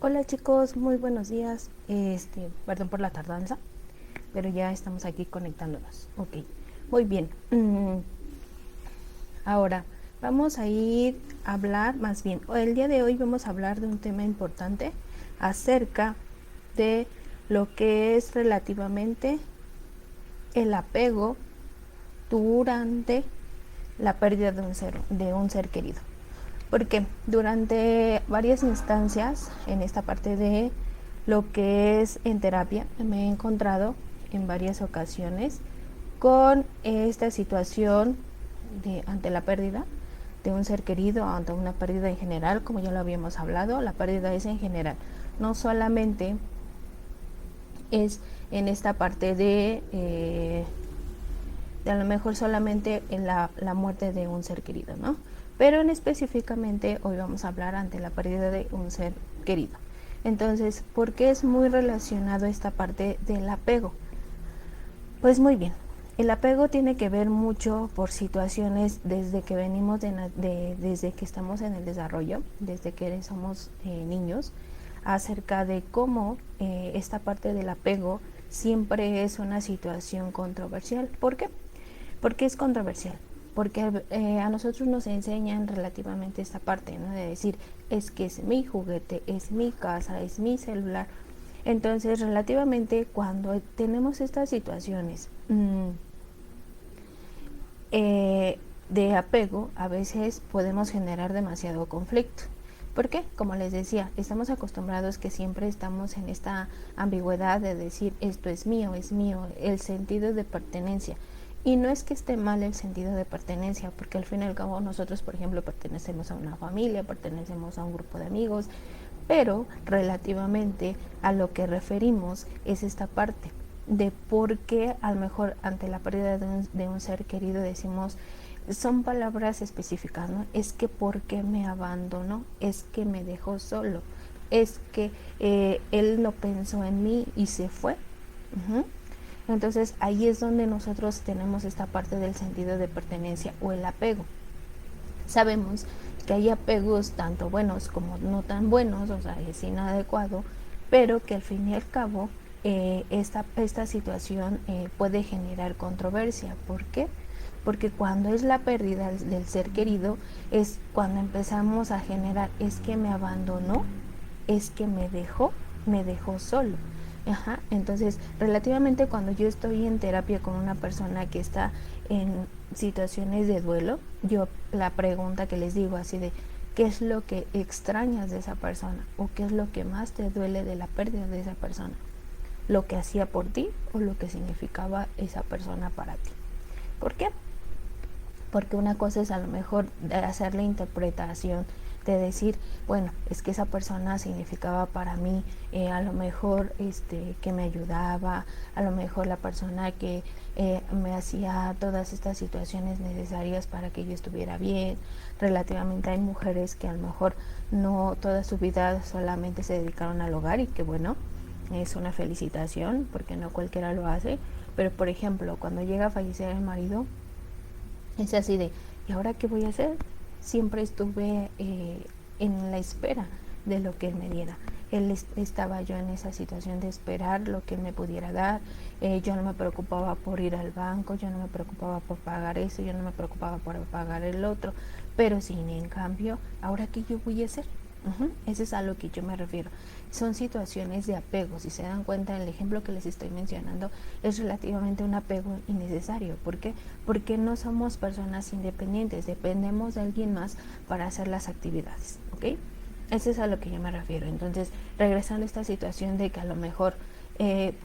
Hola chicos, muy buenos días. Perdón por la tardanza, pero ya estamos aquí conectándonos. Ok, muy bien. Ahora vamos a ir a hablar, más bien, el día de hoy vamos a hablar de un tema importante acerca de lo que es relativamente el apego durante la pérdida de un ser querido. Porque durante varias instancias en esta parte de lo que es en terapia me he encontrado en varias ocasiones con esta situación de ante la pérdida de un ser querido, ante una pérdida en general, como ya lo habíamos hablado, la pérdida es en general, no solamente es en esta parte de a lo mejor solamente en la muerte de un ser querido, ¿no? Pero en específicamente hoy vamos a hablar ante la pérdida de un ser querido. Entonces, ¿por qué es muy relacionado esta parte del apego? Pues muy bien, el apego tiene que ver mucho por situaciones desde que venimos desde que estamos en el desarrollo, desde que somos niños, acerca de cómo esta parte del apego siempre es una situación controversial. ¿Por qué? Porque es controversial. Porque a nosotros nos enseñan relativamente esta parte, ¿no? De decir, es que es mi juguete, es mi casa, es mi celular. Entonces, relativamente, cuando tenemos estas situaciones de apego, a veces podemos generar demasiado conflicto. ¿Por qué? Como les decía, estamos acostumbrados que siempre estamos en esta ambigüedad de decir esto es mío, el sentido de pertenencia. Y no es que esté mal el sentido de pertenencia, porque al fin y al cabo nosotros, por ejemplo, pertenecemos a una familia, pertenecemos a un grupo de amigos, pero relativamente a lo que referimos es esta parte de por qué a lo mejor ante la pérdida de un ser querido decimos, son palabras específicas, ¿no? Es que por qué me abandonó, es que me dejó solo, es que él no pensó en mí y se fue. Entonces ahí es donde nosotros tenemos esta parte del sentido de pertenencia o el apego. Sabemos que hay apegos tanto buenos como no tan buenos, o sea, es inadecuado, pero que al fin y al cabo esta situación puede generar controversia. ¿Por qué? Porque cuando es la pérdida del ser querido es cuando empezamos a generar, es que me abandonó, es que me dejó solo. Ajá. Entonces, relativamente cuando yo estoy en terapia con una persona que está en situaciones de duelo, yo la pregunta que les digo así de, ¿qué es lo que extrañas de esa persona? ¿O qué es lo que más te duele de la pérdida de esa persona? ¿Lo que hacía por ti o lo que significaba esa persona para ti? ¿Por qué? Porque una cosa es a lo mejor hacer la interpretación de decir, bueno, es que esa persona significaba para mí a lo mejor que me ayudaba, a lo mejor la persona que me hacía todas estas situaciones necesarias para que yo estuviera bien. Relativamente hay mujeres que a lo mejor no toda su vida solamente se dedicaron al hogar y que bueno, es una felicitación porque no cualquiera lo hace, pero por ejemplo, cuando llega a fallecer el marido, es así de, ¿y ahora qué voy a hacer? Siempre estuve en la espera de lo que él me diera. Estaba yo en esa situación de esperar lo que él me pudiera dar. Yo no me preocupaba por ir al banco, yo no me preocupaba por pagar eso, yo no me preocupaba por pagar el otro. Pero sin en cambio, ¿ahora qué yo voy a hacer? Eso es a lo que yo me refiero. Son situaciones de apego. Si se dan cuenta, el ejemplo que les estoy mencionando es relativamente un apego innecesario. ¿Por qué? Porque no somos personas independientes, dependemos de alguien más para hacer las actividades, ¿ok? Eso es a lo que yo me refiero. Entonces, regresando a esta situación de que a lo mejor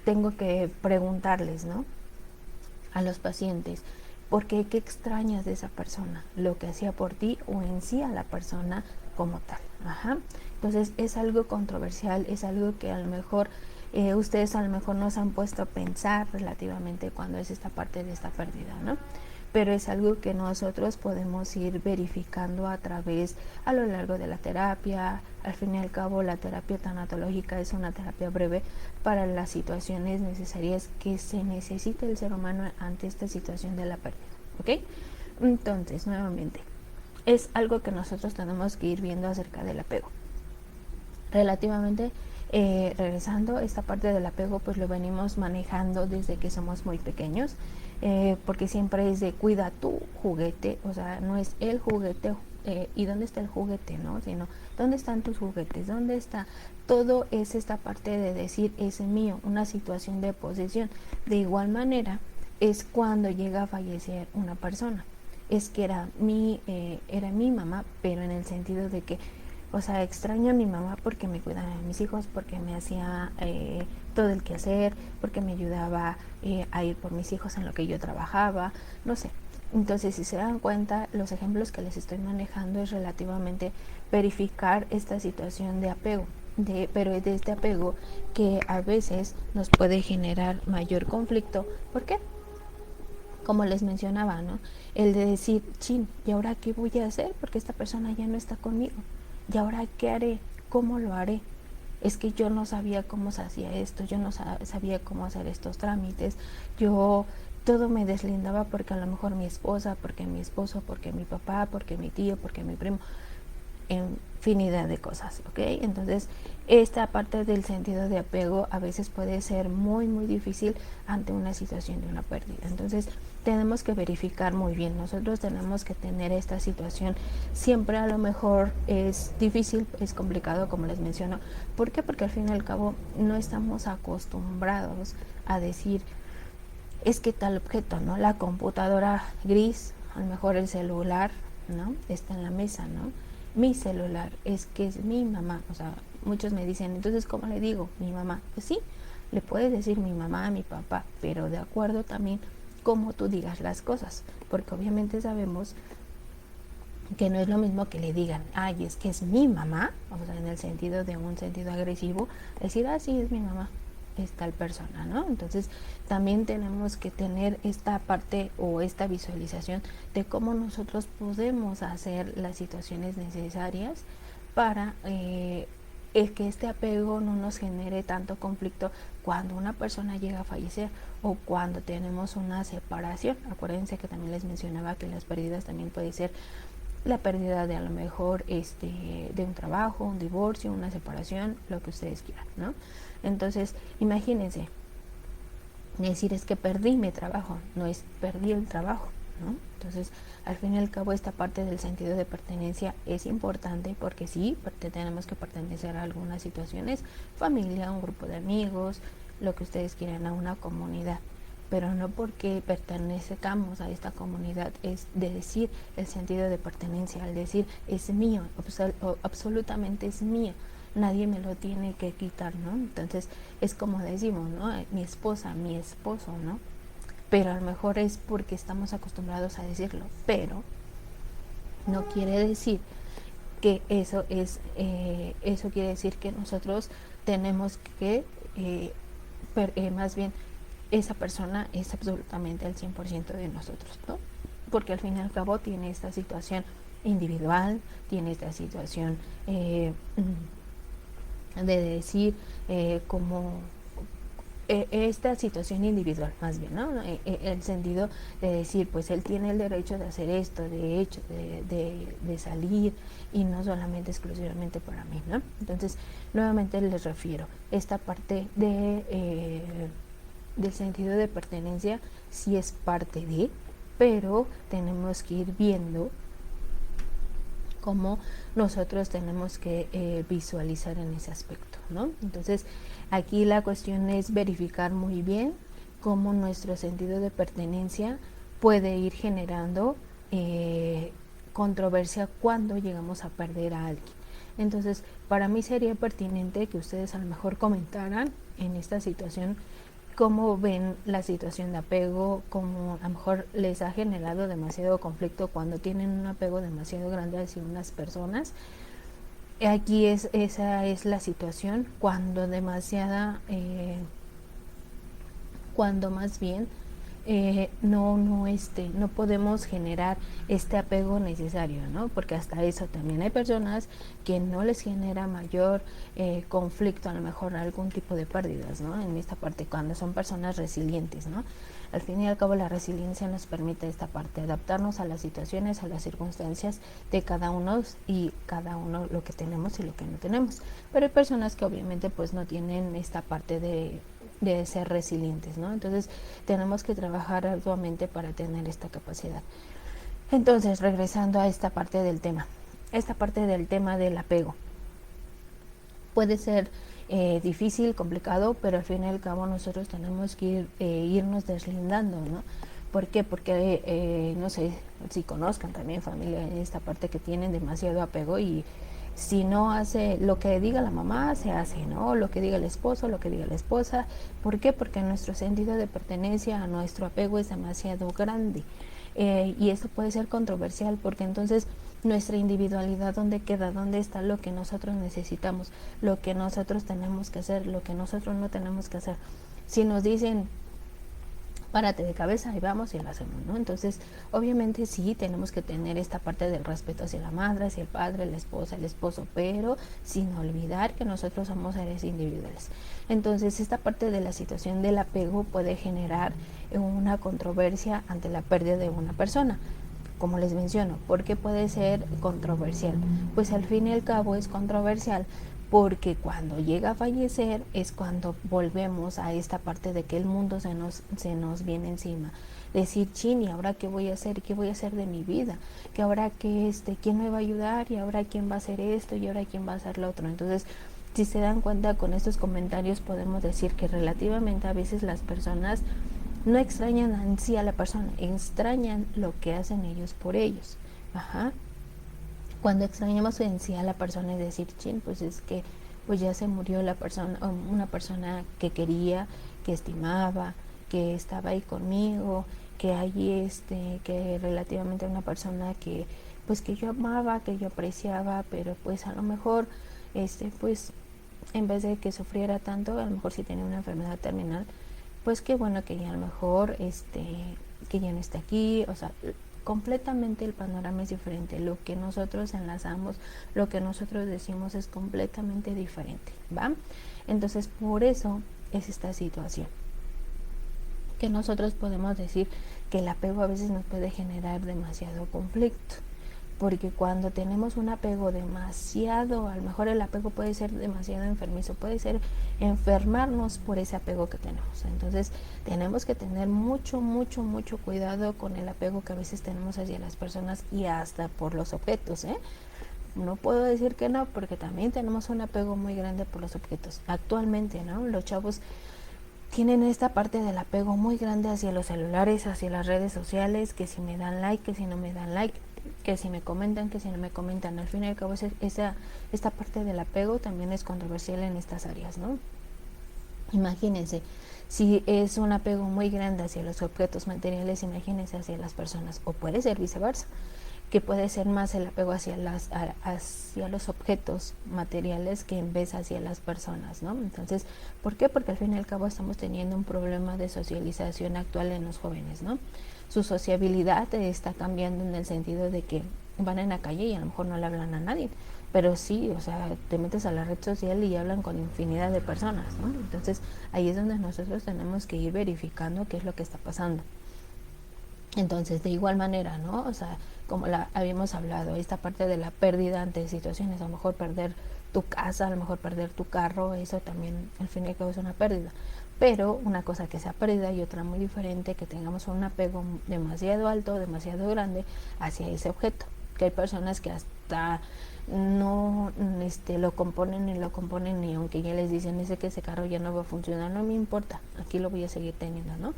tengo que preguntarles, ¿no? A los pacientes, ¿por qué? ¿Qué extrañas de esa persona? ¿Lo que hacía por ti o en sí a la persona como tal? Ajá. Entonces es algo controversial, es algo que a lo mejor ustedes a lo mejor no se han puesto a pensar relativamente cuando es esta parte de esta pérdida, ¿no? Pero es algo que nosotros podemos ir verificando a lo largo de la terapia. Al fin y al cabo, la terapia tanatológica es una terapia breve para las situaciones necesarias que se necesita el ser humano ante esta situación de la pérdida, ¿ok? Entonces, nuevamente, es algo que nosotros tenemos que ir viendo acerca del apego. Relativamente, regresando, esta parte del apego pues lo venimos manejando desde que somos muy pequeños, porque siempre es de cuida tu juguete, o sea, no es el juguete y dónde está el juguete, ¿no? Sino dónde están tus juguetes, dónde está, todo es esta parte de decir es mío, una situación de posesión. De igual manera es cuando llega a fallecer una persona, es que era mi mamá, pero en el sentido de que, o sea, extraño a mi mamá porque me cuidaba de mis hijos, porque me hacía todo el quehacer, porque me ayudaba a ir por mis hijos en lo que yo trabajaba, no sé. Entonces, si se dan cuenta, los ejemplos que les estoy manejando es relativamente verificar esta situación de apego, pero es de este apego que a veces nos puede generar mayor conflicto. ¿Por qué? Como les mencionaba, ¿no? El de decir, chin, ¿y ahora qué voy a hacer? Porque esta persona ya no está conmigo. ¿Y ahora qué haré? ¿Cómo lo haré? Es que yo no sabía cómo se hacía esto, yo no sabía cómo hacer estos trámites, yo todo me deslindaba porque a lo mejor mi esposa, porque mi esposo, porque mi papá, porque mi tío, porque mi primo, infinidad de cosas, ¿ok? Entonces, esta parte del sentido de apego a veces puede ser muy, muy difícil ante una situación de una pérdida. Entonces, tenemos que verificar muy bien. Nosotros tenemos que tener esta situación. Siempre a lo mejor es difícil, es complicado, como les menciono. ¿Por qué? Porque al fin y al cabo no estamos acostumbrados a decir, es que tal objeto, ¿no? La computadora gris, a lo mejor el celular, ¿no? Está en la mesa, ¿no? Mi celular, es que es mi mamá. O sea, muchos me dicen, entonces, ¿cómo le digo? Mi mamá. Pues sí, le puedes decir mi mamá, mi papá, pero de acuerdo también cómo tú digas las cosas, porque obviamente sabemos que no es lo mismo que le digan, ay, es que es mi mamá, o sea, en el sentido de un sentido agresivo, decir, ah, sí, es mi mamá, es tal persona, ¿no? Entonces, también tenemos que tener esta parte o esta visualización de cómo nosotros podemos hacer las situaciones necesarias para que este apego no nos genere tanto conflicto cuando una persona llega a fallecer o cuando tenemos una separación. Acuérdense que también les mencionaba que las pérdidas también puede ser la pérdida de a lo mejor de un trabajo, un divorcio, una separación, lo que ustedes quieran, ¿no? Entonces, imagínense, decir es que perdí mi trabajo, no es perdí el trabajo, ¿no? Entonces, al fin y al cabo, esta parte del sentido de pertenencia es importante porque sí, tenemos que pertenecer a algunas situaciones, familia, un grupo de amigos, lo que ustedes quieran, a una comunidad, pero no porque pertenezcamos a esta comunidad es de decir el sentido de pertenencia, al decir es mío, absolutamente es mío, nadie me lo tiene que quitar, ¿no? Entonces es como decimos, ¿no? Mi esposa, mi esposo, ¿no? Pero a lo mejor es porque estamos acostumbrados a decirlo, pero no quiere decir que eso quiere decir que nosotros tenemos que, más bien, esa persona es absolutamente al 100% de nosotros, ¿no? Porque al fin y al cabo tiene esta situación individual, tiene esta situación de decir como esta situación individual más bien, ¿no? El sentido de decir, pues él tiene el derecho de hacer esto, de hecho, de salir y no solamente exclusivamente para mí, ¿no? Entonces, nuevamente les refiero, esta parte del sentido de pertenencia sí es parte de, pero tenemos que ir viendo cómo nosotros tenemos que visualizar en ese aspecto, ¿no? Entonces, aquí la cuestión es verificar muy bien cómo nuestro sentido de pertenencia puede ir generando controversia cuando llegamos a perder a alguien. Entonces, para mí sería pertinente que ustedes a lo mejor comentaran en esta situación cómo ven la situación de apego, cómo a lo mejor les ha generado demasiado conflicto cuando tienen un apego demasiado grande hacia unas personas. Aquí esa es la situación cuando cuando más bien no podemos generar este apego necesario, ¿no? Porque hasta eso también hay personas que no les genera mayor conflicto, a lo mejor algún tipo de pérdidas, ¿no? En esta parte, cuando son personas resilientes, ¿no? Al fin y al cabo, la resiliencia nos permite esta parte, adaptarnos a las situaciones, a las circunstancias de cada uno y cada uno lo que tenemos y lo que no tenemos. Pero hay personas que obviamente pues no tienen esta parte de ser resilientes, ¿no? Entonces tenemos que trabajar arduamente para tener esta capacidad. Entonces, regresando a esta parte del tema del apego. Puede ser difícil, complicado, pero al fin y al cabo nosotros tenemos que irnos deslindando, ¿no? ¿Por qué? Porque, no sé, si conozcan también familia en esta parte que tienen demasiado apego y si no hace lo que diga la mamá, se hace, ¿no? Lo que diga el esposo, lo que diga la esposa. ¿Por qué? Porque nuestro sentido de pertenencia a nuestro apego es demasiado grande. Y esto puede ser controversial porque entonces nuestra individualidad, ¿dónde queda? ¿Dónde está lo que nosotros necesitamos? Lo que nosotros tenemos que hacer, lo que nosotros no tenemos que hacer. Si nos dicen párate de cabeza y vamos y lo hacemos, ¿no? Entonces, obviamente sí tenemos que tener esta parte del respeto hacia la madre, hacia el padre, la esposa, el esposo, pero sin olvidar que nosotros somos seres individuales. Entonces, esta parte de la situación del apego puede generar una controversia ante la pérdida de una persona. Como les menciono, ¿por qué puede ser controversial? Pues al fin y al cabo es controversial porque cuando llega a fallecer es cuando volvemos a esta parte de que el mundo se nos viene encima. Decir, chin, ¿y ahora qué voy a hacer? ¿Qué voy a hacer de mi vida? ¿Que ahora quién me va a ayudar? ¿Y ahora quién va a hacer esto? ¿Y ahora quién va a hacer lo otro? Entonces, si se dan cuenta con estos comentarios podemos decir que relativamente a veces las personas no extrañan en sí a la persona, extrañan lo que hacen ellos por ellos. Ajá. Cuando extrañamos en sí a la persona es decir, chin, pues es que pues ya se murió la persona, una persona que quería, que estimaba, que estaba ahí conmigo, que allí que relativamente una persona que pues que yo amaba, que yo apreciaba, pero pues a lo mejor pues en vez de que sufriera tanto, a lo mejor si tenía una enfermedad terminal, pues qué bueno que ya a lo mejor que ya no está aquí, o sea, completamente el panorama es diferente, lo que nosotros enlazamos, lo que nosotros decimos es completamente diferente, ¿va? Entonces, por eso es esta situación que nosotros podemos decir que el apego a veces nos puede generar demasiado conflicto. Porque cuando tenemos un apego demasiado, a lo mejor el apego puede ser demasiado enfermizo, puede ser enfermarnos por ese apego que tenemos. Entonces tenemos que tener mucho, mucho, mucho cuidado con el apego que a veces tenemos hacia las personas y hasta por los objetos, ¿eh? No puedo decir que no, porque también tenemos un apego muy grande por los objetos. Actualmente, ¿no? Los chavos tienen esta parte del apego muy grande hacia los celulares, hacia las redes sociales, que si me dan like, que si no me dan like, que si me comentan, que si no me comentan. Al fin y al cabo esta parte del apego también es controversial en estas áreas, ¿no? Imagínense, si es un apego muy grande hacia los objetos materiales, imagínense hacia las personas, o puede ser viceversa, que puede ser más el apego hacia los objetos materiales que en vez hacia las personas, ¿no? Entonces, ¿por qué? Porque al fin y al cabo estamos teniendo un problema de socialización actual en los jóvenes, ¿no? Su sociabilidad está cambiando en el sentido de que van en la calle y a lo mejor no le hablan a nadie, pero sí, o sea, te metes a la red social y hablan con infinidad de personas, ¿no? Entonces, ahí es donde nosotros tenemos que ir verificando qué es lo que está pasando. Entonces, de igual manera, ¿no? O sea, como habíamos hablado, esta parte de la pérdida ante situaciones, a lo mejor perder tu casa, a lo mejor perder tu carro, eso también al fin y al cabo es una pérdida. Pero una cosa que sea pérdida y otra muy diferente, que tengamos un apego demasiado alto, demasiado grande hacia ese objeto. Que hay personas que hasta no lo componen y aunque ya les dicen que ese carro ya no va a funcionar, no me importa, aquí lo voy a seguir teniendo, ¿no?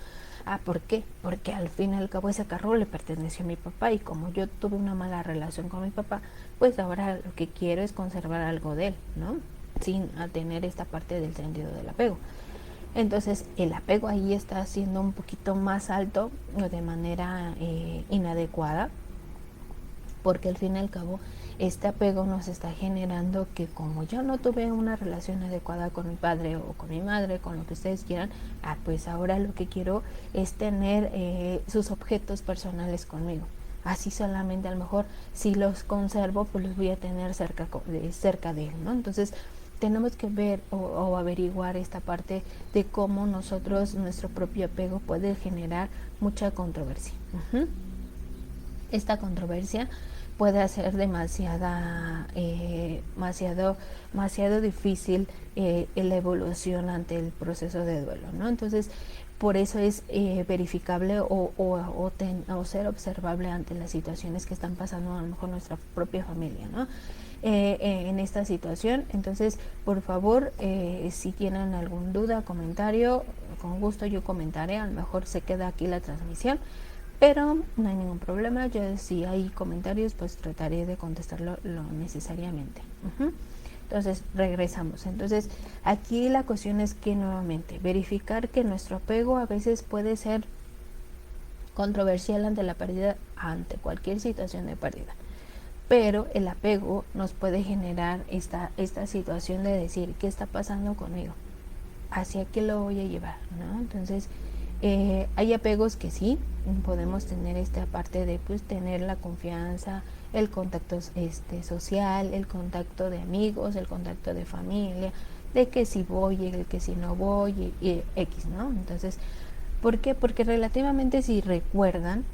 ¿Por qué? Porque al fin y al cabo ese carro le perteneció a mi papá y como yo tuve una mala relación con mi papá, pues ahora lo que quiero es conservar algo de él, ¿no? Sin tener esta parte del sentido del apego. Entonces el apego ahí está siendo un poquito más alto de manera inadecuada. porque al fin y al cabo este apego nos está generando que como yo no tuve una relación adecuada con mi padre o con mi madre, con lo que ustedes quieran, pues ahora lo que quiero es tener sus objetos personales conmigo. Así solamente a lo mejor si los conservo, pues los voy a tener cerca de él, ¿no? Entonces tenemos que ver o averiguar esta parte de cómo nuestro propio apego puede generar mucha controversia. Esta controversia puede hacer demasiado difícil la evolución ante el proceso de duelo, ¿no? Entonces, por eso es verificable o ser observable ante las situaciones que están pasando a lo mejor nuestra propia familia, ¿no? En esta situación. Entonces, por favor, si tienen alguna duda, comentario, con gusto yo comentaré. A lo mejor se queda aquí la transmisión, pero no hay ningún problema. Yo, si hay comentarios, pues trataré de contestarlo lo necesariamente. Entonces regresamos. Entonces aquí la cuestión es que nuevamente verificar que nuestro apego a veces puede ser controversial ante la pérdida, ante cualquier situación de pérdida, pero el apego nos puede generar esta situación de decir, ¿qué está pasando conmigo? ¿Hacia qué lo voy a llevar? ¿No? Entonces hay apegos que sí podemos tener esta parte de pues tener la confianza, el contacto social, el contacto de amigos, el contacto de familia, de que si voy, el que si no voy, y X, ¿no? Entonces, ¿por qué? Porque relativamente, si recuerdan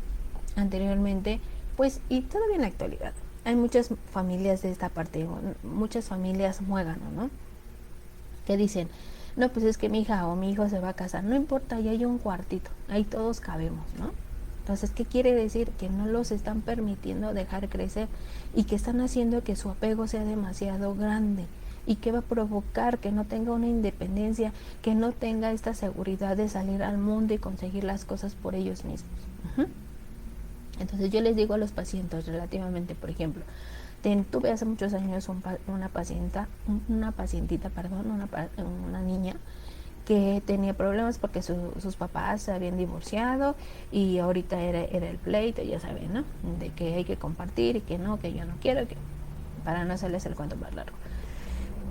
anteriormente, pues, y todavía en la actualidad, hay muchas familias de esta parte, muchas familias muéganos, ¿no? Que dicen, no, pues es que mi hija o mi hijo se va a casar, no importa, ya hay un cuartito, ahí todos cabemos, ¿no? Entonces, ¿qué quiere decir? Que no los están permitiendo dejar crecer y que están haciendo que su apego sea demasiado grande y que va a provocar que no tenga una independencia, que no tenga esta seguridad de salir al mundo y conseguir las cosas por ellos mismos. Entonces yo les digo a los pacientes relativamente, por ejemplo, tuve hace muchos años una niña que tenía problemas porque sus papás se habían divorciado y ahorita era el pleito, ya saben, ¿no? De que hay que compartir y que no, que yo no quiero, que para no hacerles el cuento más largo.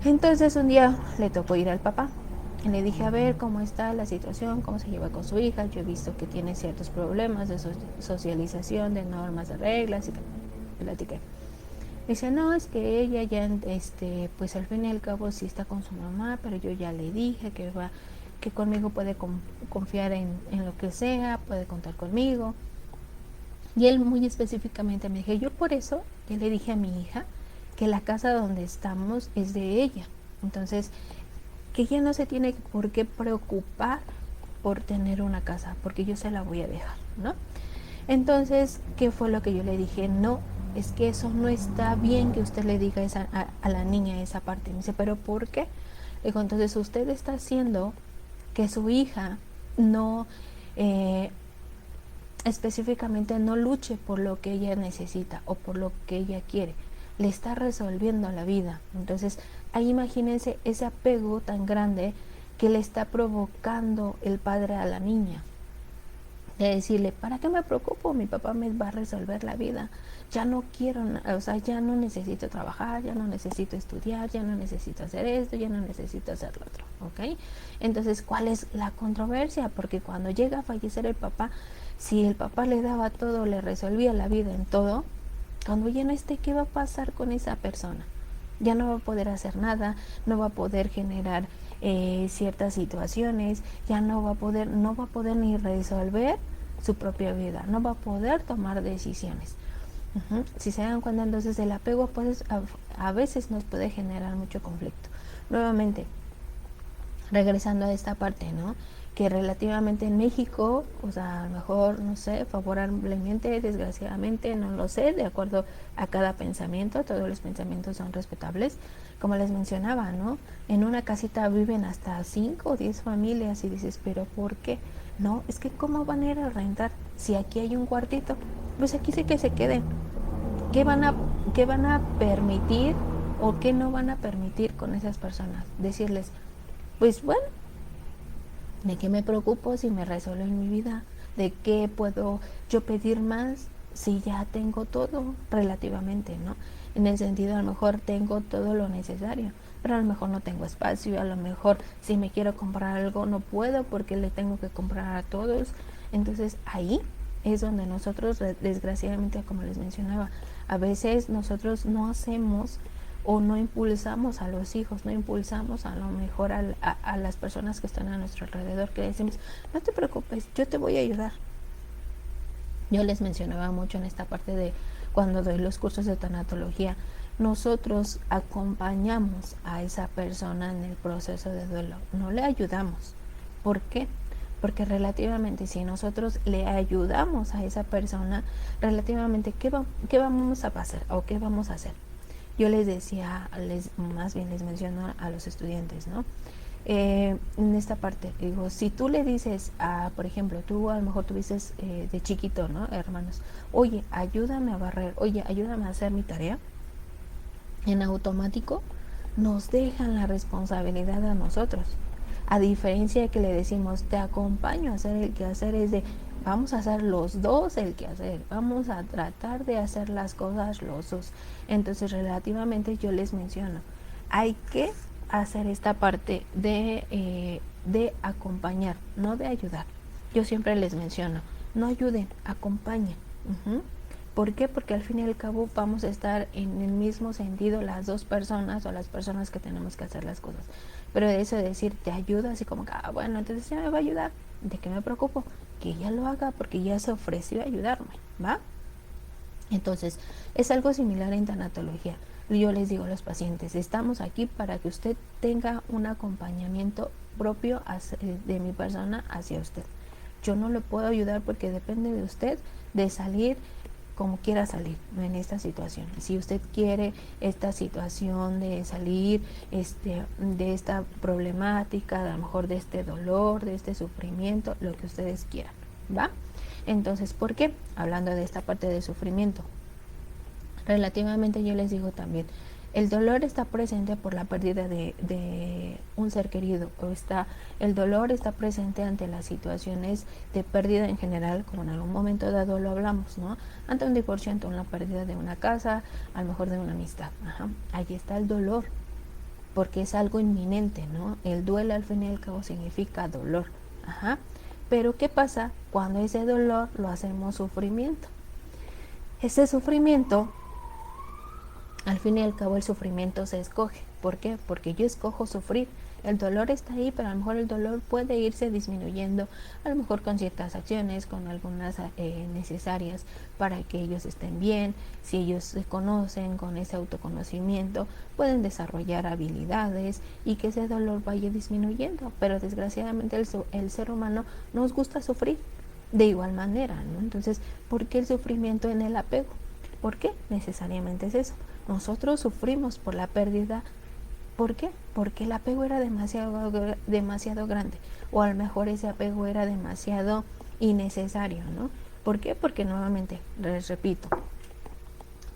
Entonces un día le tocó ir al papá y le dije, a ver cómo está la situación, cómo se lleva con su hija. Yo he visto que tiene ciertos problemas de socialización, de normas, de reglas, y platiqué. Dice, no, es que ella ya, pues al fin y al cabo sí está con su mamá, pero yo ya le dije que conmigo puede confiar en lo que sea, puede contar conmigo. Y él muy específicamente me dije, yo por eso ya le dije a mi hija que la casa donde estamos es de ella. Entonces, que ella no se tiene por qué preocupar por tener una casa, porque yo se la voy a dejar, ¿no? Entonces, ¿qué fue lo que yo le dije? No, es que eso no está bien que usted le diga a la niña esa parte. Me dice, ¿pero por qué? Le digo, entonces usted está haciendo que su hija no, específicamente no luche por lo que ella necesita o por lo que ella quiere. Le está resolviendo la vida. Entonces, ahí imagínense ese apego tan grande que le está provocando el padre a la niña. De decirle, ¿para qué me preocupo? Mi papá me va a resolver la vida. Ya no quiero, o sea, ya no necesito trabajar, ya no necesito estudiar, ya no necesito hacer esto, ya no necesito hacer lo otro, ¿ok? Entonces, ¿cuál es la controversia? Porque cuando llega a fallecer el papá, si el papá le daba todo, le resolvía la vida en todo, cuando ya no esté, ¿qué va a pasar con esa persona? Ya no va a poder hacer nada, no va a poder generar ciertas situaciones, ya no va a poder ni resolver su propia vida, no va a poder tomar decisiones. Si se dan cuenta, entonces el apego pues, a veces nos puede generar mucho conflicto. Nuevamente, regresando a esta parte, ¿no? Que relativamente en México, o sea, a lo mejor, no sé, favorablemente, desgraciadamente, no lo sé, de acuerdo a cada pensamiento, todos los pensamientos son respetables, como les mencionaba, ¿no? En una casita viven hasta 5 o 10 familias y dices, ¿pero por qué? No, es que ¿cómo van a ir a rentar si aquí hay un cuartito? Pues aquí sí que se queden. ¿Qué van a permitir o qué no van a permitir con esas personas? Decirles, pues bueno, ¿de qué me preocupo si me resuelven mi vida? ¿De qué puedo yo pedir más si ya tengo todo relativamente, ¿no? En el sentido, a lo mejor tengo todo lo necesario, pero a lo mejor no tengo espacio, a lo mejor si me quiero comprar algo no puedo porque le tengo que comprar a todos. Entonces ahí es donde nosotros, desgraciadamente, como les mencionaba, a veces nosotros no hacemos o no impulsamos a los hijos, no impulsamos a lo mejor a las personas que están a nuestro alrededor, que decimos, no te preocupes, yo te voy a ayudar. Yo les mencionaba mucho en esta parte de cuando doy los cursos de tanatología, nosotros acompañamos a esa persona en el proceso de duelo, no le ayudamos. ¿Por qué? Porque relativamente si nosotros le ayudamos a esa persona, relativamente, ¿qué vamos a hacer o qué vamos a hacer? Yo les decía, más bien les menciono a los estudiantes, ¿no? En esta parte, digo, si tú le dices, por ejemplo, tú a lo mejor tuviste de chiquito, ¿no? Hermanos, oye, ayúdame a barrer, oye, ayúdame a hacer mi tarea, en automático nos dejan la responsabilidad a nosotros. A diferencia de que le decimos, te acompaño a hacer el quehacer, es de, vamos a hacer los dos el quehacer, vamos a tratar de hacer las cosas los dos. Entonces, relativamente yo les menciono, hay que hacer esta parte de acompañar, no de ayudar. Yo siempre les menciono, no ayuden, acompañen. ¿Por qué? Porque al fin y al cabo vamos a estar en el mismo sentido las dos personas o las personas que tenemos que hacer las cosas. Pero de eso de decir, te ayuda, así como que, bueno, entonces ya me va a ayudar. ¿De qué me preocupo? Que ella lo haga porque ya se ofreció a ayudarme, ¿va? Entonces, es algo similar en tanatología. Yo les digo a los pacientes, estamos aquí para que usted tenga un acompañamiento propio de mi persona hacia usted. Yo no le puedo ayudar porque depende de usted de salir como quiera salir, ¿no? En esta situación. Si usted quiere esta situación de salir de esta problemática, a lo mejor de este dolor, de este sufrimiento, lo que ustedes quieran, ¿va? Entonces, ¿por qué? Hablando de esta parte de sufrimiento, relativamente yo les digo también, el dolor está presente por la pérdida de un ser querido, el dolor está presente ante las situaciones de pérdida en general, como en algún momento dado lo hablamos, ¿no? Ante un divorcio, ante una pérdida de una casa, a lo mejor de una amistad. Ahí está el dolor, porque es algo inminente, ¿no? El duelo al fin y al cabo significa dolor. Pero ¿qué pasa cuando ese dolor lo hacemos sufrimiento? Ese sufrimiento, al fin y al cabo, el sufrimiento se escoge. ¿Por qué? Porque yo escojo sufrir. El dolor está ahí, pero a lo mejor el dolor puede irse disminuyendo, a lo mejor con ciertas acciones, con algunas necesarias para que ellos estén bien. Si ellos se conocen con ese autoconocimiento, pueden desarrollar habilidades y que ese dolor vaya disminuyendo. Pero desgraciadamente el ser humano nos gusta sufrir de igual manera, ¿no? Entonces, ¿por qué el sufrimiento en el apego? ¿Por qué? Necesariamente es eso. Nosotros sufrimos por la pérdida. ¿Por qué? Porque el apego era demasiado grande, o a lo mejor ese apego era demasiado innecesario, ¿no? ¿Por qué? Porque nuevamente, les repito,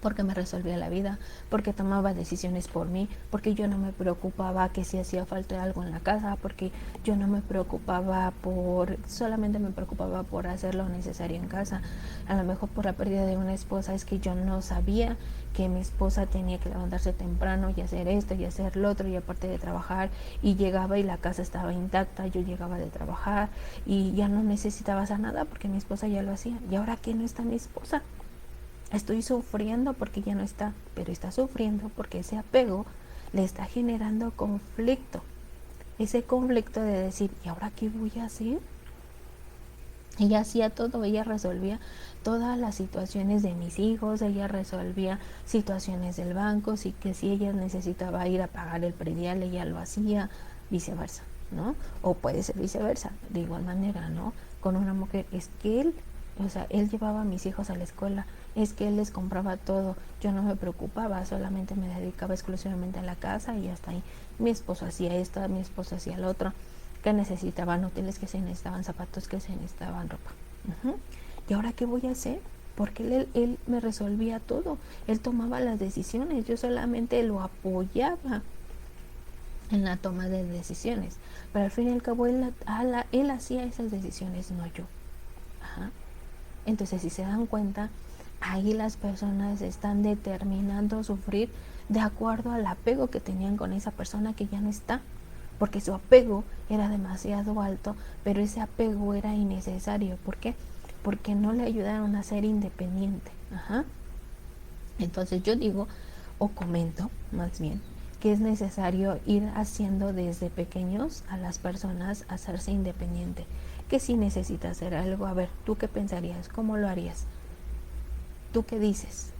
porque me resolvía la vida, porque tomaba decisiones por mí, porque yo no me preocupaba que si hacía falta algo en la casa, porque yo no me preocupaba solamente me preocupaba por hacer lo necesario en casa. A lo mejor por la pérdida de una esposa es que yo no sabía que mi esposa tenía que levantarse temprano y hacer esto y hacer lo otro, y aparte de trabajar, y llegaba y la casa estaba intacta, yo llegaba de trabajar y ya no necesitaba hacer nada porque mi esposa ya lo hacía. Y ahora que no está mi esposa, estoy sufriendo porque ya no está, pero está sufriendo porque ese apego le está generando conflicto. Ese conflicto de decir, ¿y ahora qué voy a hacer? Ella hacía todo, ella resolvía todas las situaciones de mis hijos, ella resolvía situaciones del banco, sí, que si ella necesitaba ir a pagar el predial, ella lo hacía, viceversa, ¿no? O puede ser viceversa, de igual manera, ¿no? Con una mujer, es que él llevaba a mis hijos a la escuela, es que él les compraba todo, yo no me preocupaba, solamente me dedicaba exclusivamente a la casa y hasta ahí. Mi esposo hacía esto, mi esposo hacía lo otro, que necesitaban útiles, que se necesitaban zapatos, que se necesitaban ropa. ¿Y ahora qué voy a hacer? Porque él me resolvía todo, él tomaba las decisiones, yo solamente lo apoyaba en la toma de decisiones, pero al fin y al cabo él hacía esas decisiones, no yo. Entonces, si se dan cuenta, ahí las personas están determinando sufrir de acuerdo al apego que tenían con esa persona que ya no está, porque su apego era demasiado alto, pero ese apego era innecesario. ¿Por qué? Porque no le ayudaron a ser independiente. Ajá. Entonces yo digo, o comento más bien, que es necesario ir haciendo desde pequeños a las personas hacerse independiente, que si necesita hacer algo, a ver, ¿tú qué pensarías? ¿Cómo lo harías? ¿Tú qué dices?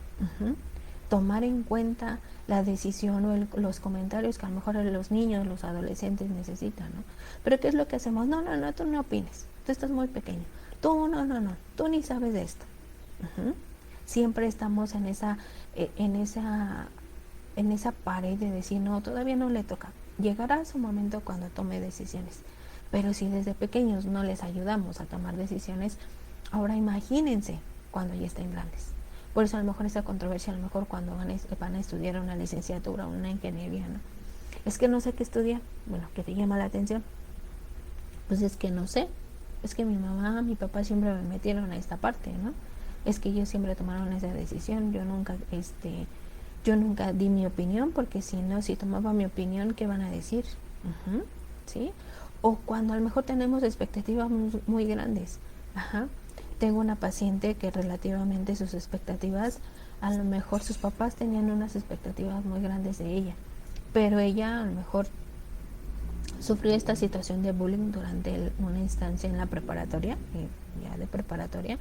Tomar en cuenta la decisión o los comentarios que a lo mejor los niños, los adolescentes necesitan, ¿no? Pero ¿qué es lo que hacemos? No, no, no, tú no opines, tú estás muy pequeño, tú no, no, no, tú ni sabes de esto. Siempre estamos en esa pared de decir, no, todavía no le toca. Llegará su momento cuando tome decisiones. Pero si desde pequeños no les ayudamos a tomar decisiones, ahora imagínense cuando ya estén grandes. Por eso a lo mejor esa controversia, a lo mejor cuando van a estudiar una licenciatura o una ingeniería, ¿no? Es que no sé qué estudiar. Bueno, ¿qué te llama la atención? Pues es que no sé. Es que mi mamá, mi papá siempre me metieron a esta parte, ¿no? Es que ellos siempre tomaron esa decisión. Yo nunca di mi opinión, porque si no, si tomaba mi opinión, ¿qué van a decir? ¿Sí? O cuando a lo mejor tenemos expectativas muy grandes. Ajá. Tengo una paciente que relativamente sus expectativas, a lo mejor sus papás tenían unas expectativas muy grandes de ella, pero ella a lo mejor sufrió esta situación de bullying durante una instancia en la preparatoria, ya de preparatoria.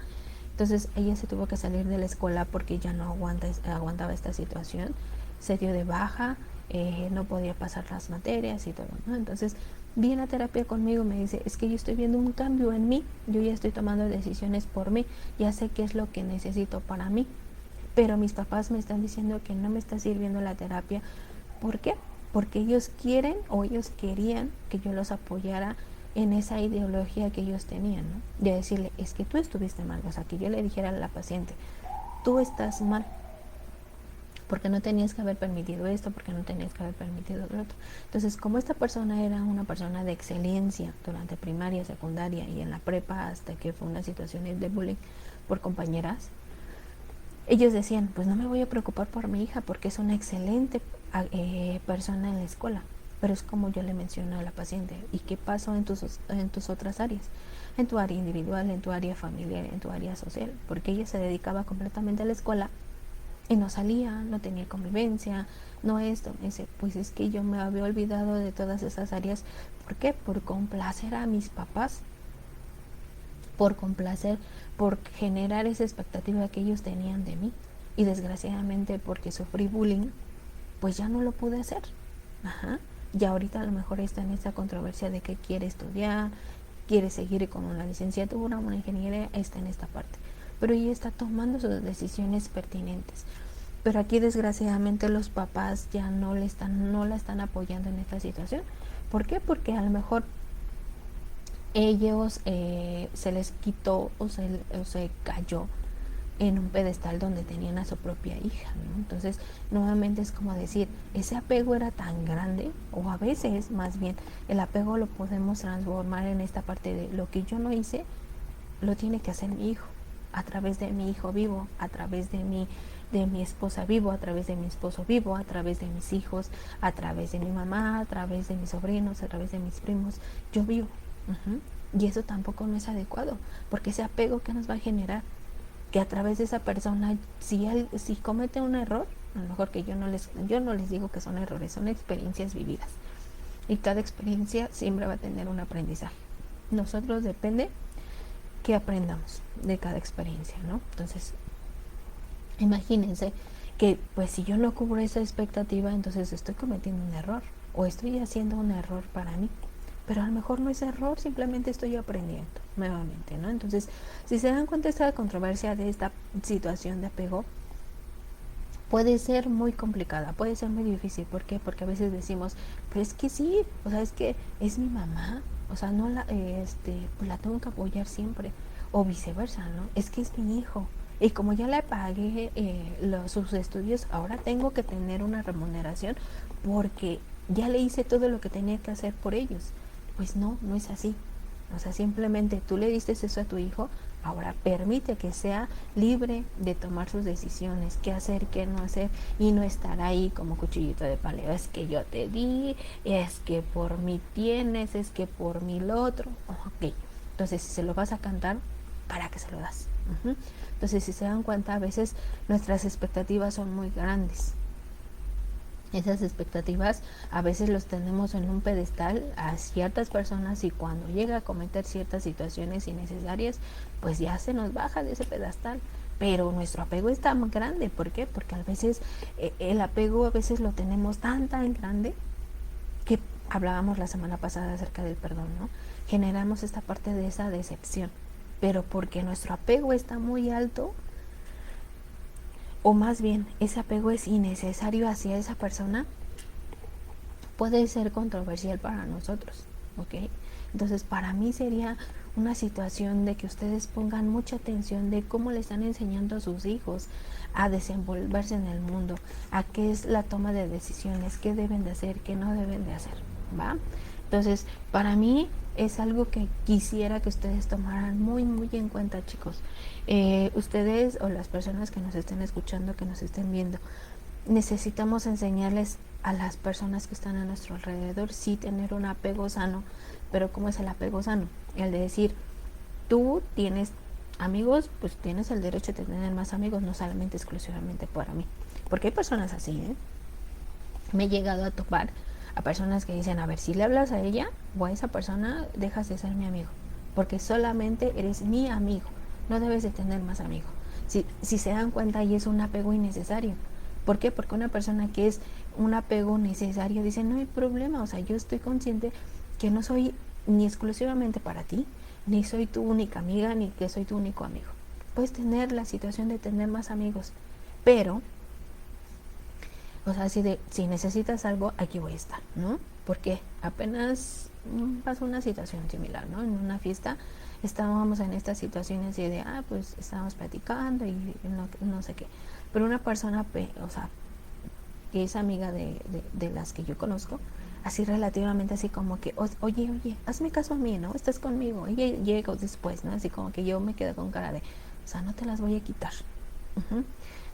Entonces ella se tuvo que salir de la escuela porque ya no aguantaba esta situación, se dio de baja, no podía pasar las materias y todo, ¿no? Entonces viene a terapia conmigo, me dice, es que yo estoy viendo un cambio en mí, yo ya estoy tomando decisiones por mí, ya sé qué es lo que necesito para mí, pero mis papás me están diciendo que no me está sirviendo la terapia. ¿Por qué? Porque ellos quieren o ellos querían que yo los apoyara en esa ideología que ellos tenían, ¿no? De decirle, es que tú estuviste mal, o sea, que yo le dijera a la paciente, tú estás mal, porque no tenías que haber permitido esto, porque no tenías que haber permitido lo otro. Entonces, como esta persona era una persona de excelencia durante primaria, secundaria y en la prepa, hasta que fue una situación de bullying por compañeras, ellos decían, pues no me voy a preocupar por mi hija porque es una excelente persona en la escuela. Pero es como yo le menciono a la paciente, ¿y qué pasó en tus otras áreas? En tu área individual, en tu área familiar, en tu área social, porque ella se dedicaba completamente a la escuela y no salía, no tenía convivencia, no esto. Me dice, pues es que yo me había olvidado de todas esas áreas. ¿Por qué? Por complacer a mis papás, por complacer, por generar esa expectativa que ellos tenían de mí. Y desgraciadamente, porque sufrí bullying, pues ya no lo pude hacer. Ajá. Y ahorita a lo mejor está en esta controversia de que quiere estudiar, quiere seguir con una licenciatura, una ingeniería, está en esta parte. Pero ella está tomando sus decisiones pertinentes. Pero aquí desgraciadamente los papás ya no la están apoyando en esta situación. ¿Por qué? Porque a lo mejor ellos se les quitó o se cayó en un pedestal donde tenían a su propia hija, ¿no? Entonces nuevamente es como decir, ese apego era tan grande, o a veces más bien el apego lo podemos transformar en esta parte de lo que yo no hice, lo tiene que hacer mi hijo, a través de mi hijo vivo, a través de mi esposa vivo, a través de mi esposo vivo, a través de mis hijos, a través de mi mamá, a través de mis sobrinos, a través de mis primos, yo vivo. Y eso tampoco no es adecuado, porque ese apego que nos va a generar, que a través de esa persona, si comete un error, a lo mejor que yo no les digo que son errores, son experiencias vividas, y cada experiencia siempre va a tener un aprendizaje. Nosotros depende que aprendamos de cada experiencia, ¿no? Entonces imagínense que pues si yo no cubro esa expectativa, entonces estoy cometiendo un error, o estoy haciendo un error para mí, pero a lo mejor no es error, simplemente estoy aprendiendo nuevamente, ¿no? Entonces, si se dan cuenta, esta controversia de esta situación de apego puede ser muy complicada, puede ser muy difícil. ¿Por qué? Porque a veces decimos, pero es que sí, o sea, es que es mi mamá, o sea, no pues la tengo que apoyar siempre, o viceversa, ¿no? Es que es mi hijo, y como ya le pagué sus estudios, ahora tengo que tener una remuneración porque ya le hice todo lo que tenía que hacer por ellos. Pues no, no es así. O sea, simplemente tú le diste eso a tu hijo, Ahora permite que sea libre de tomar sus decisiones, qué hacer, qué no hacer, y no estar ahí como cuchillito de paleo. Es que yo te di, es que por mí tienes, es que por mí lo otro. Ok, entonces si se lo vas a cantar, ¿para qué se lo das? Entonces, si se dan cuenta, a veces nuestras expectativas son muy grandes. Esas expectativas a veces los tenemos en un pedestal a ciertas personas, y cuando llega a cometer ciertas situaciones innecesarias, pues ya se nos baja de ese pedestal. Pero nuestro apego es tan grande. ¿Por qué? Porque a veces el apego a veces lo tenemos tan grande, que hablábamos la semana pasada acerca del perdón, ¿no? Generamos esta parte de esa decepción, pero porque nuestro apego está muy alto, o más bien ese apego es innecesario hacia esa persona, puede ser controversial para nosotros, ¿ok? Entonces, para mí sería una situación de que ustedes pongan mucha atención de cómo le están enseñando a sus hijos a desenvolverse en el mundo, a qué es la toma de decisiones, qué deben de hacer, qué no deben de hacer, ¿va? Entonces, para mí es algo que quisiera que ustedes tomaran muy en cuenta, chicos. Ustedes o las personas que nos estén escuchando, que nos estén viendo, necesitamos enseñarles a las personas que están a nuestro alrededor, sí, tener un apego sano. Pero ¿cómo es el apego sano? El de decir, tú tienes amigos, pues tienes el derecho de tener más amigos, no solamente exclusivamente para mí. Porque hay personas así, ¿eh? Me he llegado a topar a personas que dicen, a ver, si le hablas a ella o a esa persona, dejas de ser mi amigo, porque solamente eres mi amigo, no debes de tener más amigos. Si se dan cuenta, ahí es un apego innecesario. ¿Por qué? Porque una persona que es un apego necesario dice, no hay problema, o sea, yo estoy consciente que no soy ni exclusivamente para ti, ni soy tu única amiga, ni que soy tu único amigo. Puedes tener la situación de tener más amigos, pero, o sea, si necesitas algo, aquí voy a estar, ¿no? Porque apenas pasó una situación similar, ¿no? En una fiesta estábamos en estas situaciones de, pues estábamos platicando y no sé qué. Pero una persona, o sea, que es amiga de las que yo conozco, así relativamente así como que, oye, hazme caso a mí, ¿no? Estás conmigo. Y llego después, ¿no? Así como que yo me quedo con cara de, o sea, no te las voy a quitar.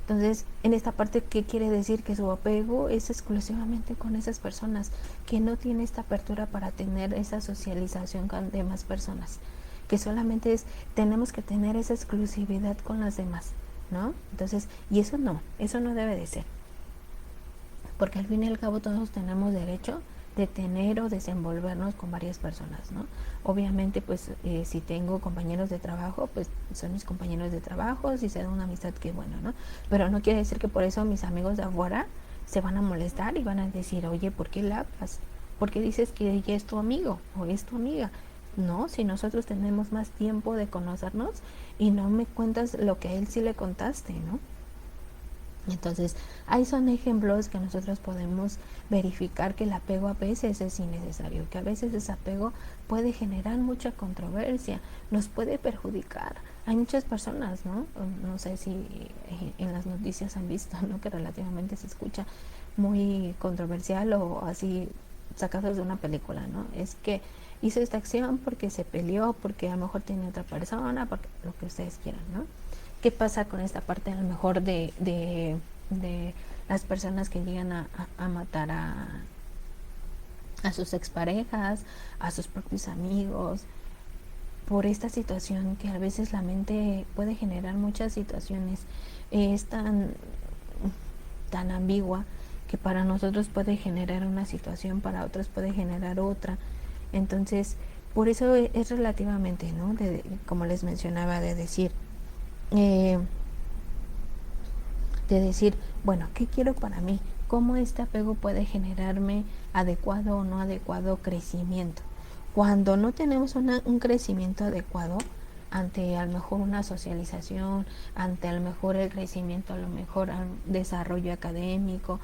Entonces, en esta parte, ¿qué quiere decir? Que su apego es exclusivamente con esas personas, que no tiene esta apertura para tener esa socialización con demás personas, que solamente tenemos que tener esa exclusividad con las demás, ¿no? Entonces, y eso no debe de ser, porque al fin y al cabo todos tenemos derecho de tener o desenvolvernos con varias personas, ¿no? Obviamente, pues, si tengo compañeros de trabajo, pues son mis compañeros de trabajo, si se da una amistad, qué bueno, ¿no? Pero no quiere decir que por eso mis amigos de afuera se van a molestar y van a decir, oye, ¿por qué la hablas? ¿Por qué dices que ella es tu amigo o es tu amiga? No, si nosotros tenemos más tiempo de conocernos y no me cuentas lo que a él sí le contaste, ¿no? Entonces, ahí son ejemplos que nosotros podemos verificar que el apego a veces es innecesario, que a veces ese apego puede generar mucha controversia, nos puede perjudicar. Hay muchas personas, ¿no? No sé si en las noticias han visto, ¿no? Que relativamente se escucha muy controversial o así sacados de una película, ¿no? Es que hizo esta acción porque se peleó, porque a lo mejor tiene otra persona, porque lo que ustedes quieran, ¿no? ¿Qué pasa con esta parte a lo mejor de las personas que llegan a matar a sus exparejas, a sus propios amigos, por esta situación que a veces la mente puede generar muchas situaciones? Es tan ambigua que para nosotros puede generar una situación, para otros puede generar otra. Entonces, por eso es relativamente, ¿no? Como les mencionaba, de decir, bueno, ¿qué quiero para mí? ¿Cómo este apego puede generarme adecuado o no adecuado crecimiento? Cuando no tenemos un crecimiento adecuado, ante a lo mejor una socialización, ante a lo mejor el crecimiento, a lo mejor al desarrollo académico,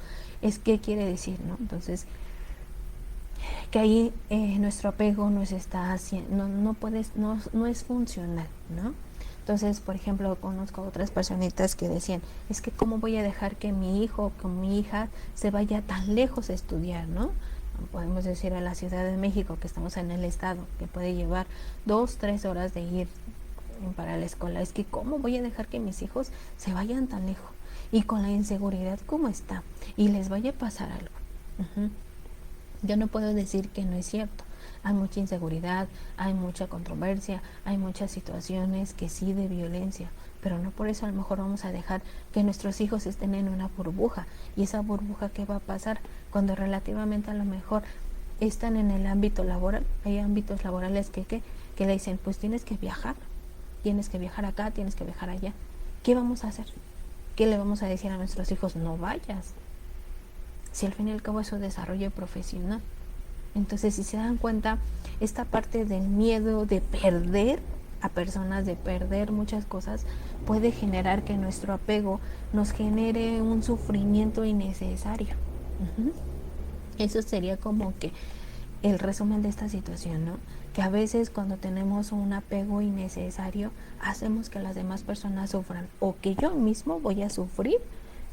¿qué quiere decir, no? Entonces, que ahí nuestro apego nos está haciendo, no es funcional, ¿no? Entonces, por ejemplo, conozco otras personitas que decían, es que cómo voy a dejar que mi hijo o que mi hija se vaya tan lejos a estudiar, ¿no? Podemos decir a la Ciudad de México, que estamos en el estado, que puede llevar 2-3 horas de ir para la escuela, es que cómo voy a dejar que mis hijos se vayan tan lejos y con la inseguridad como está y les vaya a pasar algo. Yo no puedo decir que no es cierto. Hay mucha inseguridad, hay mucha controversia, hay muchas situaciones que sí de violencia, pero no por eso a lo mejor vamos a dejar que nuestros hijos estén en una burbuja. Y esa burbuja, ¿qué va a pasar? Cuando relativamente a lo mejor están en el ámbito laboral, hay ámbitos laborales que le dicen, pues tienes que viajar acá, tienes que viajar allá. ¿Qué vamos a hacer? ¿Qué le vamos a decir a nuestros hijos? No vayas. Si al fin y al cabo es su desarrollo profesional. Entonces, si se dan cuenta, esta parte del miedo de perder a personas, de perder muchas cosas, puede generar que nuestro apego nos genere un sufrimiento innecesario. Eso sería como que el resumen de esta situación, ¿no? Que a veces cuando tenemos un apego innecesario, hacemos que las demás personas sufran, o que yo mismo voy a sufrir.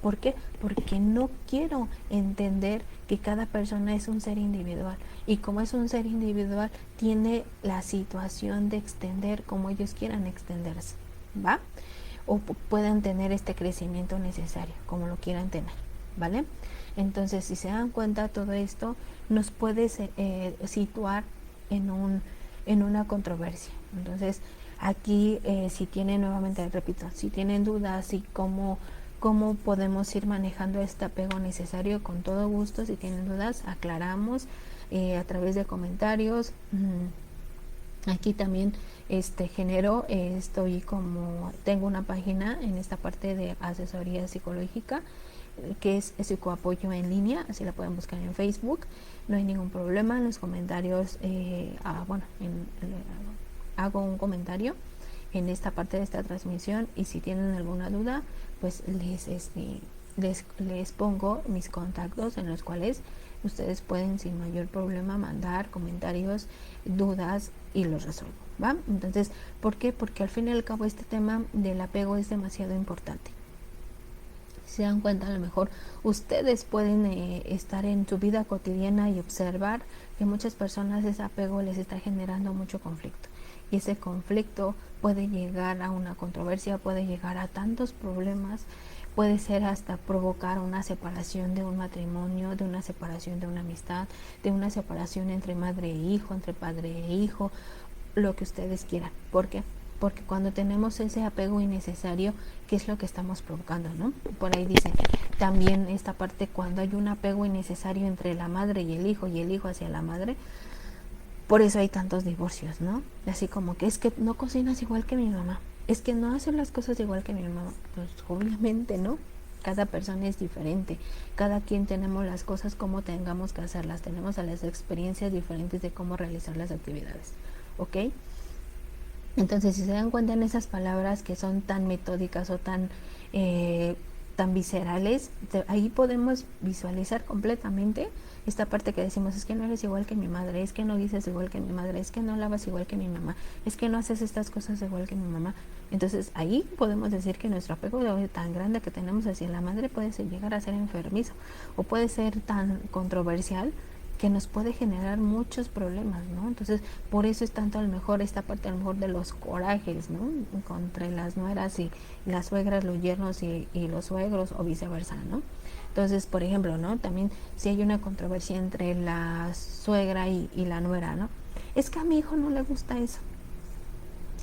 ¿Por qué? Porque no quiero entender que cada persona es un ser individual, y como es un ser individual, tiene la situación de extender como ellos quieran extenderse, ¿va? O puedan tener este crecimiento necesario, como lo quieran tener, ¿vale? Entonces, si se dan cuenta, todo esto nos puede situar en una controversia. Entonces, aquí, si tienen, nuevamente repito, si tienen dudas y cómo podemos ir manejando este apego necesario, con todo gusto. Si tienen dudas, aclaramos a través de comentarios. Aquí también tengo una página en esta parte de asesoría psicológica, que es psicoapoyo en línea, así la pueden buscar en Facebook, no hay ningún problema. En los comentarios, hago un comentario en esta parte de esta transmisión, y si tienen alguna duda, pues les pongo mis contactos, en los cuales ustedes pueden sin mayor problema mandar comentarios, dudas, y los resuelvo, ¿va? Entonces, ¿por qué? Porque al fin y al cabo este tema del apego es demasiado importante. Si se dan cuenta, a lo mejor ustedes pueden estar en su vida cotidiana y observar que muchas personas ese apego les está generando mucho conflicto, y ese conflicto puede llegar a una controversia, puede llegar a tantos problemas, puede ser hasta provocar una separación de un matrimonio, de una separación de una amistad, de una separación entre madre e hijo, entre padre e hijo, lo que ustedes quieran. ¿Por qué? Porque cuando tenemos ese apego innecesario, ¿qué es lo que estamos provocando, no? Por ahí dice también esta parte, cuando hay un apego innecesario entre la madre y el hijo hacia la madre, por eso hay tantos divorcios, ¿no? Así como que es que no cocinas igual que mi mamá, es que no haces las cosas igual que mi mamá. Pues obviamente no, cada persona es diferente, cada quien tenemos las cosas como tengamos que hacerlas, tenemos las experiencias diferentes de cómo realizar las actividades, ¿ok? Entonces, si se dan cuenta en esas palabras que son tan metódicas o tan viscerales, ahí podemos visualizar completamente esta parte que decimos: es que no eres igual que mi madre, es que no dices igual que mi madre, es que no lavas igual que mi mamá, es que no haces estas cosas igual que mi mamá. Entonces ahí podemos decir que nuestro apego tan grande que tenemos hacia la madre puede llegar a ser enfermizo, o puede ser tan controversial que nos puede generar muchos problemas, ¿no? Entonces, por eso es tanto a lo mejor esta parte a lo mejor de los corajes, ¿no? Contra las nueras y las suegras, los yernos y los suegros, o viceversa, ¿no? Entonces, por ejemplo, ¿no? También si hay una controversia entre la suegra y la nuera, ¿no? Es que a mi hijo no le gusta eso.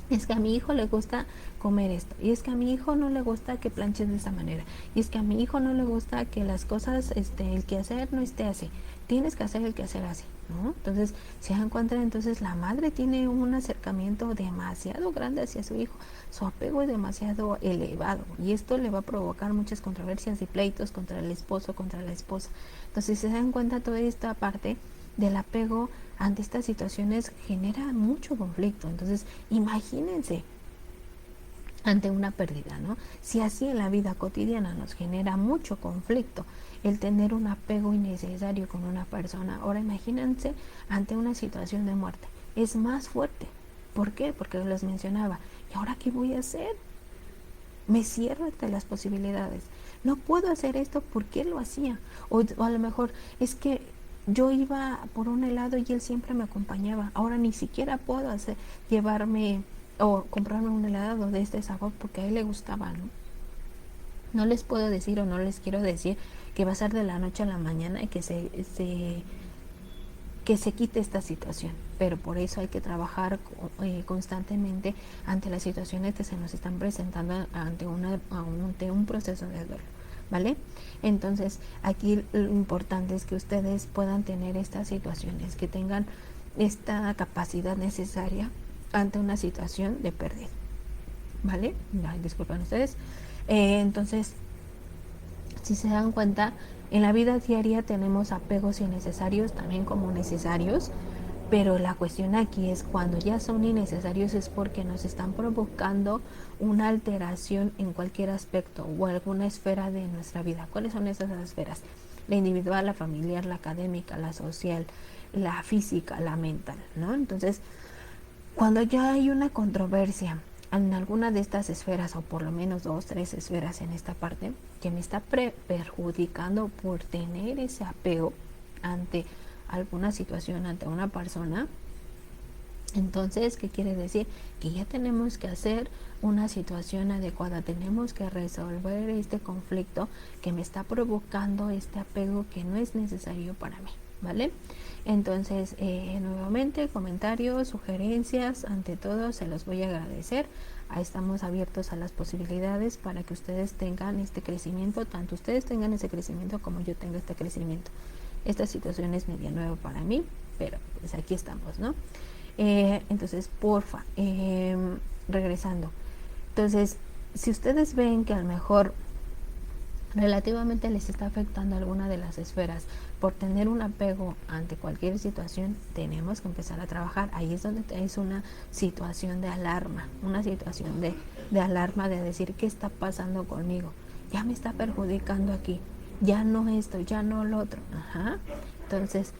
Es que a mi hijo le gusta comer esto, y es que a mi hijo no le gusta que planches de esa manera, y es que a mi hijo no le gusta que las cosas, el quehacer no esté así, tienes que hacer el quehacer así, ¿no? Entonces, se dan cuenta, entonces la madre tiene un acercamiento demasiado grande hacia su hijo, su apego es demasiado elevado, y esto le va a provocar muchas controversias y pleitos contra el esposo, contra la esposa. Entonces, se dan cuenta, toda esta parte del apego ante estas situaciones genera mucho conflicto. Entonces, imagínense ante una pérdida, ¿no? Si así en la vida cotidiana nos genera mucho conflicto el tener un apego innecesario con una persona, ahora imagínense ante una situación de muerte. Es más fuerte. ¿Por qué? Porque les mencionaba, ¿y ahora qué voy a hacer? Me cierro ante las posibilidades. No puedo hacer esto, ¿por qué lo hacía? O a lo mejor es que yo iba por un helado y él siempre me acompañaba. Ahora ni siquiera puedo llevarme o comprarme un helado de este sabor porque a él le gustaba, ¿no? No les puedo decir o no les quiero decir que va a ser de la noche a la mañana y que se quite esta situación, pero por eso hay que trabajar constantemente ante las situaciones que se nos están presentando ante un proceso de duelo, ¿vale? Entonces aquí lo importante es que ustedes puedan tener estas situaciones, que tengan esta capacidad necesaria ante una situación de pérdida, ¿vale? Disculpen ustedes. Entonces, si se dan cuenta, en la vida diaria tenemos apegos innecesarios también como necesarios, pero la cuestión aquí es cuando ya son innecesarios es porque nos están provocando una alteración en cualquier aspecto o alguna esfera de nuestra vida. ¿Cuáles son esas esferas? La individual, la familiar, la académica, la social, la física, la mental, ¿no? Entonces, cuando ya hay una controversia en alguna de estas esferas, o por lo menos 2, 3 esferas en esta parte, que me está perjudicando por tener ese apego ante alguna situación, ante una persona, entonces, ¿qué quiere decir? Que ya tenemos que hacer una situación adecuada, tenemos que resolver este conflicto que me está provocando este apego que no es necesario para mí, ¿vale? Entonces, nuevamente, comentarios, sugerencias, ante todo, se los voy a agradecer. Ahí estamos abiertos a las posibilidades para que ustedes tengan este crecimiento, tanto ustedes tengan ese crecimiento como yo tenga este crecimiento. Esta situación es media nueva para mí, pero pues aquí estamos, ¿no? Entonces, porfa, regresando. Entonces, si ustedes ven que a lo mejor relativamente les está afectando alguna de las esferas por tener un apego ante cualquier situación, tenemos que empezar a trabajar. Ahí es donde es una situación de alarma, una situación de alarma de decir, ¿qué está pasando conmigo? Ya me está perjudicando aquí, ya no esto, ya no lo otro. Ajá. Entonces,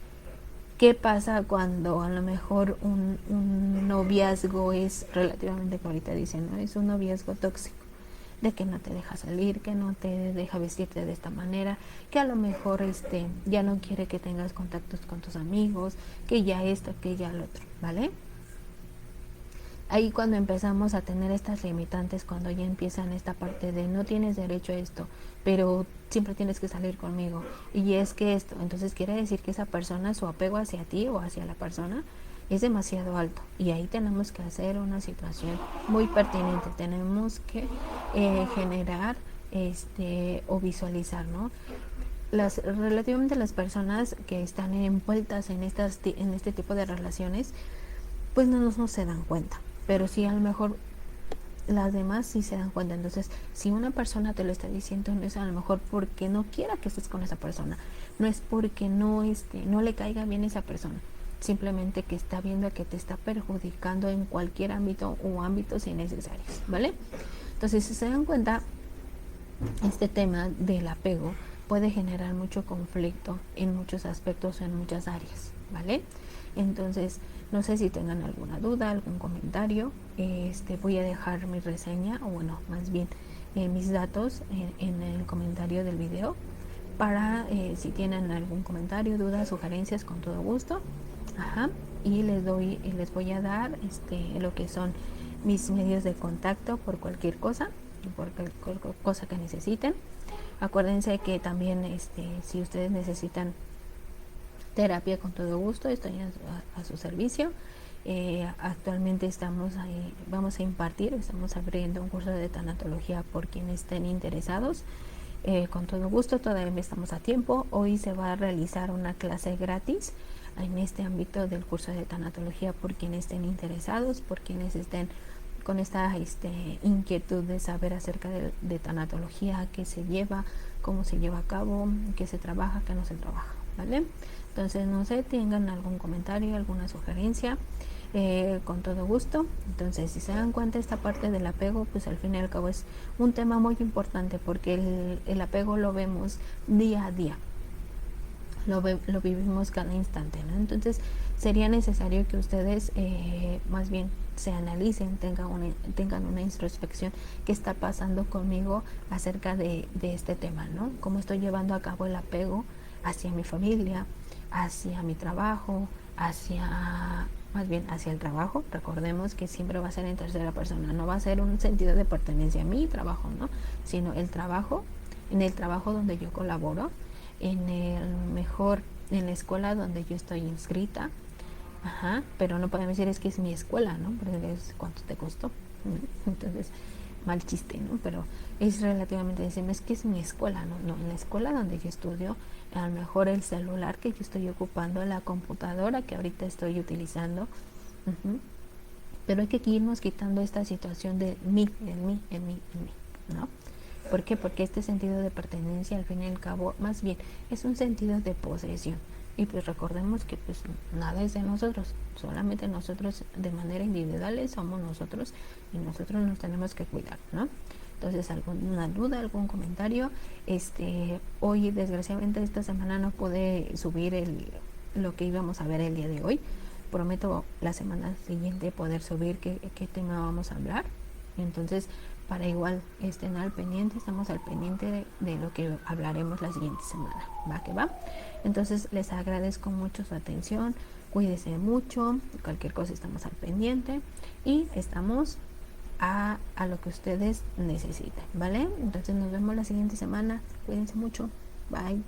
¿qué pasa cuando a lo mejor un noviazgo es relativamente, como ahorita dicen, ¿no? Es un noviazgo tóxico, de que no te deja salir, que no te deja vestirte de esta manera, que a lo mejor ya no quiere que tengas contactos con tus amigos, que ya esto, que ya lo otro, ¿vale? Ahí cuando empezamos a tener estas limitantes, cuando ya empiezan esta parte de no tienes derecho a esto, pero siempre tienes que salir conmigo, y es que esto, entonces quiere decir que esa persona, su apego hacia ti o hacia la persona es demasiado alto, y ahí tenemos que hacer una situación muy pertinente, tenemos que generar o visualizar, ¿no? Relativamente las personas que están envueltas en este tipo de relaciones, pues no se dan cuenta, pero sí a lo mejor las demás sí se dan cuenta. Entonces, si una persona te lo está diciendo, no es a lo mejor porque no quiera que estés con esa persona, no es porque no le caiga bien esa persona, simplemente que está viendo que te está perjudicando en cualquier ámbito o ámbitos innecesarios, ¿vale? Entonces, si se dan cuenta, este tema del apego puede generar mucho conflicto en muchos aspectos, en muchas áreas, ¿vale? Entonces, no sé si tengan alguna duda, algún comentario. Voy a dejar mi reseña, o bueno, más bien mis datos en el comentario del video para si tienen algún comentario, dudas, sugerencias, con todo gusto. Ajá. Y les voy a dar lo que son mis medios de contacto por cualquier cosa, por cualquier cosa que necesiten. Acuérdense que también si ustedes necesitan terapia, con todo gusto estoy a su servicio. Actualmente vamos a impartir, estamos abriendo un curso de tanatología por quienes estén interesados. Con todo gusto, todavía estamos a tiempo. Hoy se va a realizar una clase gratis en este ámbito del curso de tanatología por quienes estén interesados, por quienes estén con esta inquietud de saber acerca de tanatología, qué se lleva, cómo se lleva a cabo, qué se trabaja, qué no se trabaja, ¿vale? Entonces, no sé, tengan algún comentario, alguna sugerencia, con todo gusto. Entonces, si se dan cuenta, esta parte del apego, pues al fin y al cabo es un tema muy importante, porque el apego lo vemos día a día, lo vivimos cada instante, ¿no? Entonces, sería necesario que ustedes más bien se analicen, tengan una introspección, qué está pasando conmigo acerca de este tema, ¿no? Cómo estoy llevando a cabo el apego hacia mi familia, hacia mi trabajo, hacia, más bien hacia el trabajo. Recordemos que siempre va a ser en tercera persona, no va a ser un sentido de pertenencia a mi trabajo, ¿no? Sino el trabajo, en el trabajo donde yo colaboro, en la escuela donde yo estoy inscrita. Ajá, pero no podemos decir es que es mi escuela, ¿no? Porque es cuánto te costó. Entonces, mal chiste, ¿no? Pero es relativamente decir, no es que es mi escuela, ¿no? No, en la escuela donde yo estudio, a lo mejor el celular que yo estoy ocupando, la computadora que ahorita estoy utilizando. Uh-huh. Pero hay que irnos quitando esta situación de mí, en mí, en mí, en mí, ¿no? ¿Por qué? Porque este sentido de pertenencia, al fin y al cabo, más bien, es un sentido de posesión. Y pues recordemos que pues nada es de nosotros, solamente nosotros de manera individual somos nosotros y nosotros nos tenemos que cuidar, ¿no? Entonces, alguna duda, algún comentario. Hoy desgraciadamente esta semana no pude subir lo que íbamos a ver el día de hoy. Prometo la semana siguiente poder subir qué tema vamos a hablar. Entonces, para igual estén al pendiente, estamos al pendiente de lo que hablaremos la siguiente semana. Va que va. Entonces, les agradezco mucho su atención. Cuídense mucho. Cualquier cosa estamos al pendiente. Y estamos a lo que ustedes necesiten, ¿vale? Entonces nos vemos la siguiente semana. Cuídense mucho. Bye.